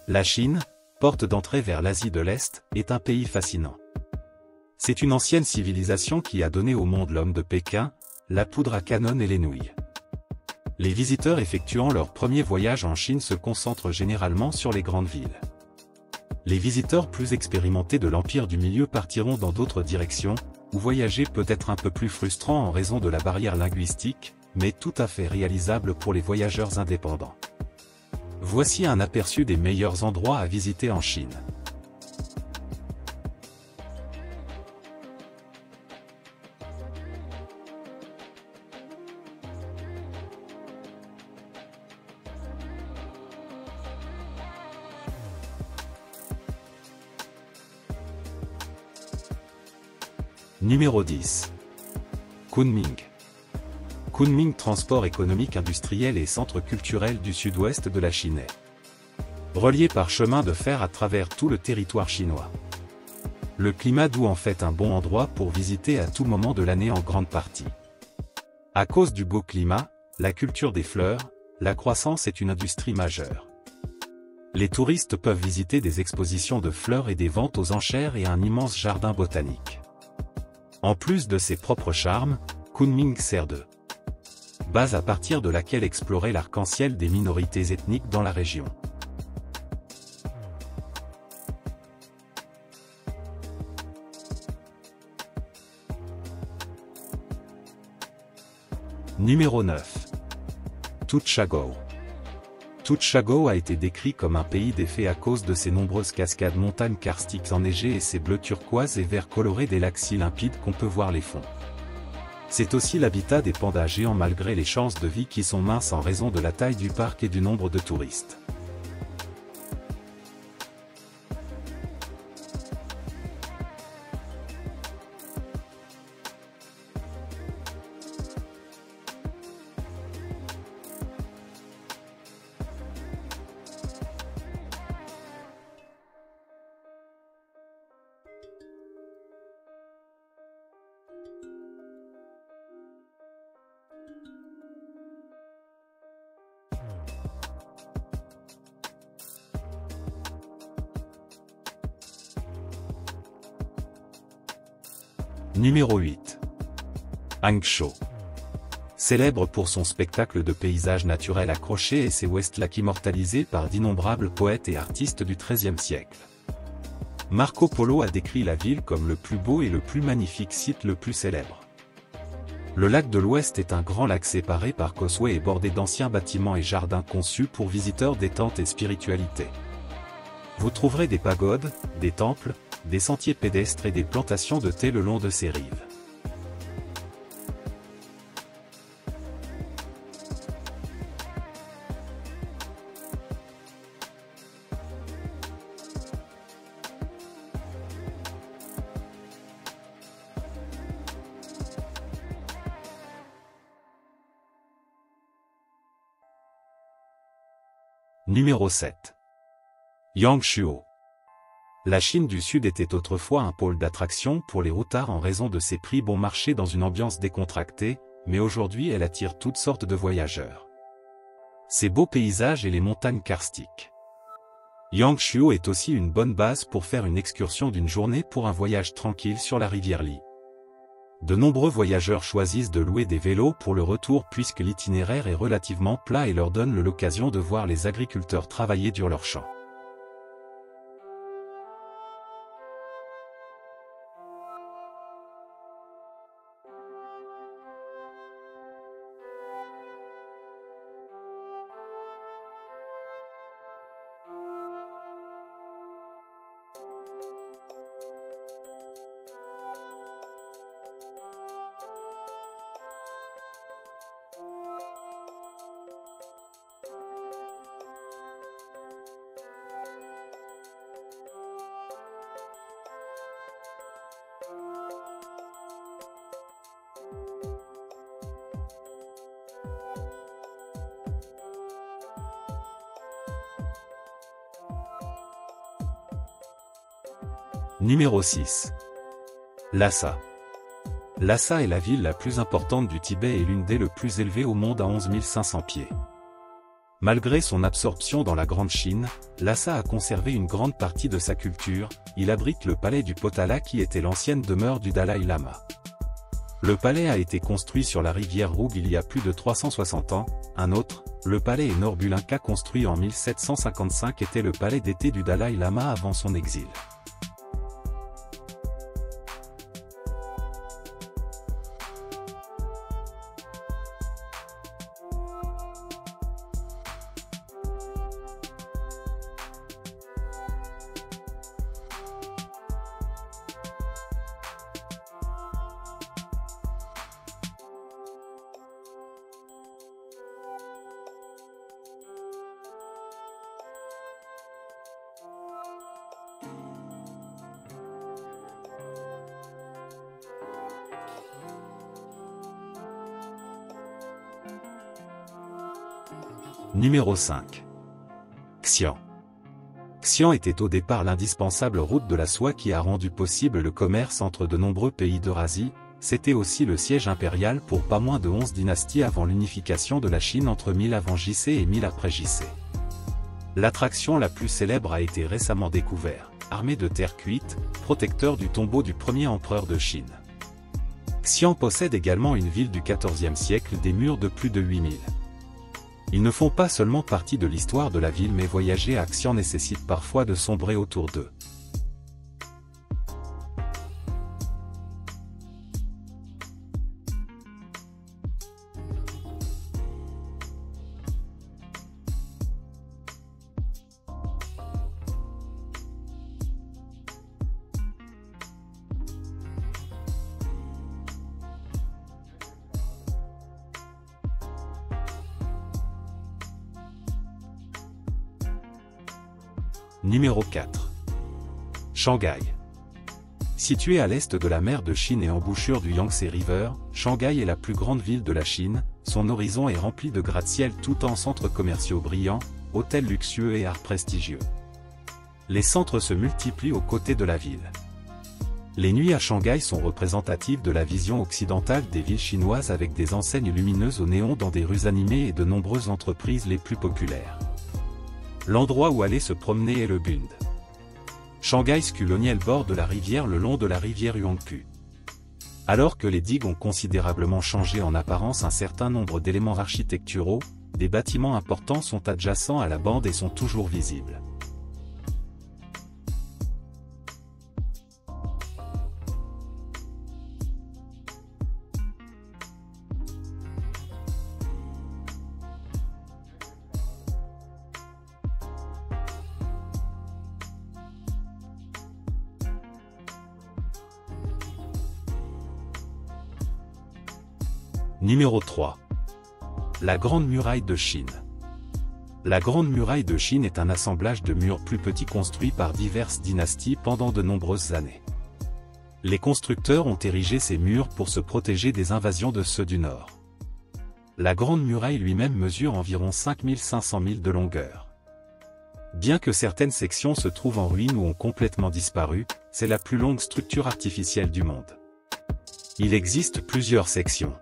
La Chine, porte d'entrée vers l'Asie de l'Est, est un pays fascinant. C'est une ancienne civilisation qui a donné au monde l'homme de Pékin, la poudre à canon et les nouilles. Les visiteurs effectuant leur premier voyage en Chine se concentrent généralement sur les grandes villes. Les visiteurs plus expérimentés de l'Empire du Milieu partiront dans d'autres directions, où voyager peut être un peu plus frustrant en raison de la barrière linguistique, mais tout à fait réalisable pour les voyageurs indépendants. Voici un aperçu des meilleurs endroits à visiter en Chine. Numéro 10. Kunming. Kunming, transport économique industriel et centre culturel du sud-ouest de la Chine. Relié par chemin de fer à travers tout le territoire chinois. Le climat doux en fait un bon endroit pour visiter à tout moment de l'année en grande partie. À cause du beau climat, la culture des fleurs, la croissance est une industrie majeure. Les touristes peuvent visiter des expositions de fleurs et des ventes aux enchères et un immense jardin botanique. En plus de ses propres charmes, Kunming sert de base à partir de laquelle explorer l'arc-en-ciel des minorités ethniques dans la région. Numéro 9. Tuchagou. Tuchagou a été décrit comme un pays des fées à cause de ses nombreuses cascades, montagnes karstiques enneigées et ses bleus turquoise et verts colorés des lacs si limpides qu'on peut voir les fonds. C'est aussi l'habitat des pandas géants malgré les chances de vie qui sont minces en raison de la taille du parc et du nombre de touristes. Numéro 8. Hangzhou. Célèbre pour son spectacle de paysages naturels accrochés et ses Westlacs immortalisés par d'innombrables poètes et artistes du XIIIe siècle. Marco Polo a décrit la ville comme le plus beau et le plus magnifique site le plus célèbre. Le lac de l'Ouest est un grand lac séparé par causeway et bordé d'anciens bâtiments et jardins conçus pour visiteurs détente et spiritualité. Vous trouverez des pagodes, des temples, des sentiers pédestres et des plantations de thé le long de ses rives. Numéro 7. Yangshuo. La Chine du Sud était autrefois un pôle d'attraction pour les routards en raison de ses prix bon marché dans une ambiance décontractée, mais aujourd'hui elle attire toutes sortes de voyageurs. Ses beaux paysages et les montagnes karstiques. Yangshuo est aussi une bonne base pour faire une excursion d'une journée pour un voyage tranquille sur la rivière Li. De nombreux voyageurs choisissent de louer des vélos pour le retour puisque l'itinéraire est relativement plat et leur donne l'occasion de voir les agriculteurs travailler sur leurs champs. Numéro 6. Lhasa. Lhasa est la ville la plus importante du Tibet et l'une des les plus élevées au monde à 11 500 pieds. Malgré son absorption dans la Grande Chine, Lhasa a conservé une grande partie de sa culture. Il abrite le palais du Potala qui était l'ancienne demeure du Dalai Lama. Le palais a été construit sur la rivière Roug il y a plus de 360 ans. Un autre, le palais Enorbulingka construit en 1755 était le palais d'été du Dalai Lama avant son exil. Numéro 5. Xi'an. Xi'an était au départ l'indispensable route de la soie qui a rendu possible le commerce entre de nombreux pays d'Eurasie. C'était aussi le siège impérial pour pas moins de 11 dynasties avant l'unification de la Chine entre 1000 avant JC et 1000 après JC. L'attraction la plus célèbre a été récemment découverte, armée de terre cuite, protecteur du tombeau du premier empereur de Chine. Xi'an possède également une ville du XIVe siècle, des murs de plus de 8000. Ils ne font pas seulement partie de l'histoire de la ville, mais voyager à Xi'an nécessite parfois de sombrer autour d'eux. Numéro 4. Shanghai. Située à l'est de la mer de Chine et embouchure du Yangtze River, Shanghai est la plus grande ville de la Chine. Son horizon est rempli de gratte-ciel tout en centres commerciaux brillants, hôtels luxueux et arts prestigieux. Les centres se multiplient aux côtés de la ville. Les nuits à Shanghai sont représentatives de la vision occidentale des villes chinoises avec des enseignes lumineuses au néon dans des rues animées et de nombreuses entreprises les plus populaires. L'endroit où aller se promener est le Bund. Shanghai Skuloniel borde la rivière le long de la rivière Huangpu. Alors que les digues ont considérablement changé en apparence un certain nombre d'éléments architecturaux, des bâtiments importants sont adjacents à la bande et sont toujours visibles. Numéro 3. La Grande Muraille de Chine. La Grande Muraille de Chine est un assemblage de murs plus petits construits par diverses dynasties pendant de nombreuses années. Les constructeurs ont érigé ces murs pour se protéger des invasions de ceux du Nord. La Grande Muraille lui-même mesure environ 5500 milles de longueur. Bien que certaines sections se trouvent en ruine ou ont complètement disparu, c'est la plus longue structure artificielle du monde. Il existe plusieurs sections.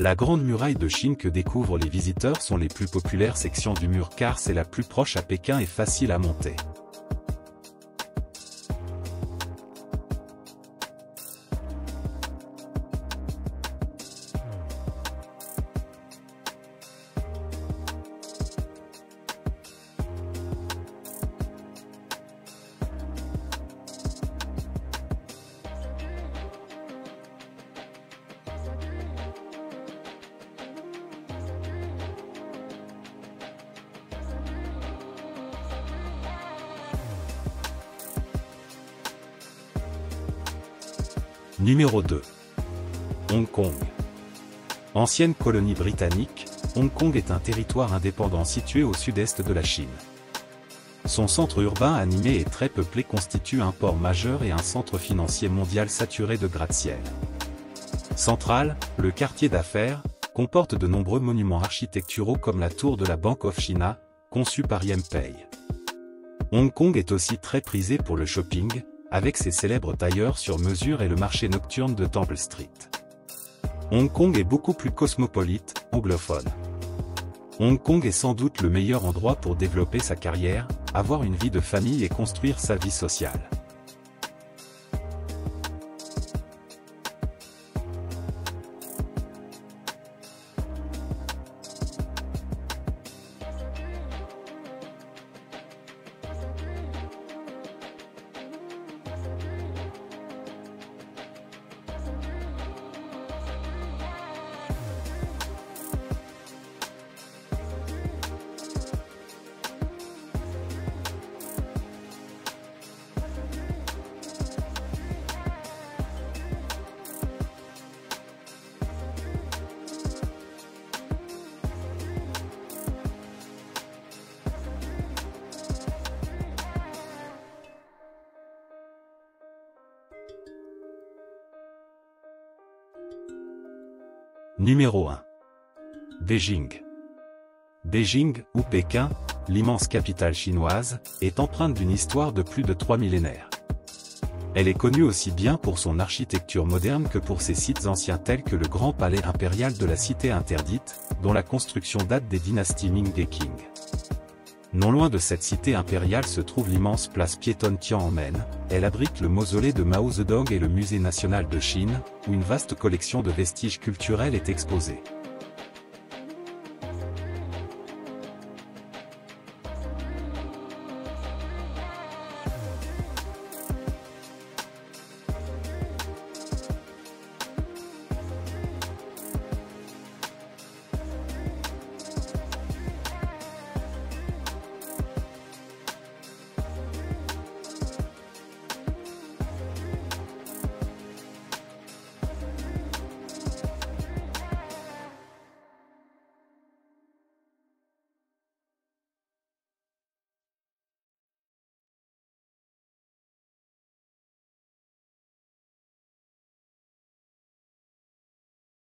La Grande Muraille de Chine que découvrent les visiteurs sont les plus populaires sections du mur car c'est la plus proche à Pékin et facile à monter. Numéro 2. Hong Kong. Ancienne colonie britannique, Hong Kong est un territoire indépendant situé au sud-est de la Chine. Son centre urbain animé et très peuplé constitue un port majeur et un centre financier mondial saturé de gratte-ciel. Central, le quartier d'affaires, comporte de nombreux monuments architecturaux comme la tour de la Bank of China, conçue par Yem Pei. Hong Kong est aussi très prisé pour le shopping, avec ses célèbres tailleurs sur mesure et le marché nocturne de Temple Street. Hong Kong est beaucoup plus cosmopolite, anglophone. Hong Kong est sans doute le meilleur endroit pour développer sa carrière, avoir une vie de famille et construire sa vie sociale. Numéro 1. Beijing. Beijing, ou Pékin, l'immense capitale chinoise, est empreinte d'une histoire de plus de 3 millénaires. Elle est connue aussi bien pour son architecture moderne que pour ses sites anciens tels que le grand palais impérial de la Cité interdite, dont la construction date des dynasties Ming et Qing. Non loin de cette cité impériale se trouve l'immense place piétonne Tiananmen. Elle abrite le mausolée de Mao Zedong et le musée national de Chine, où une vaste collection de vestiges culturels est exposée.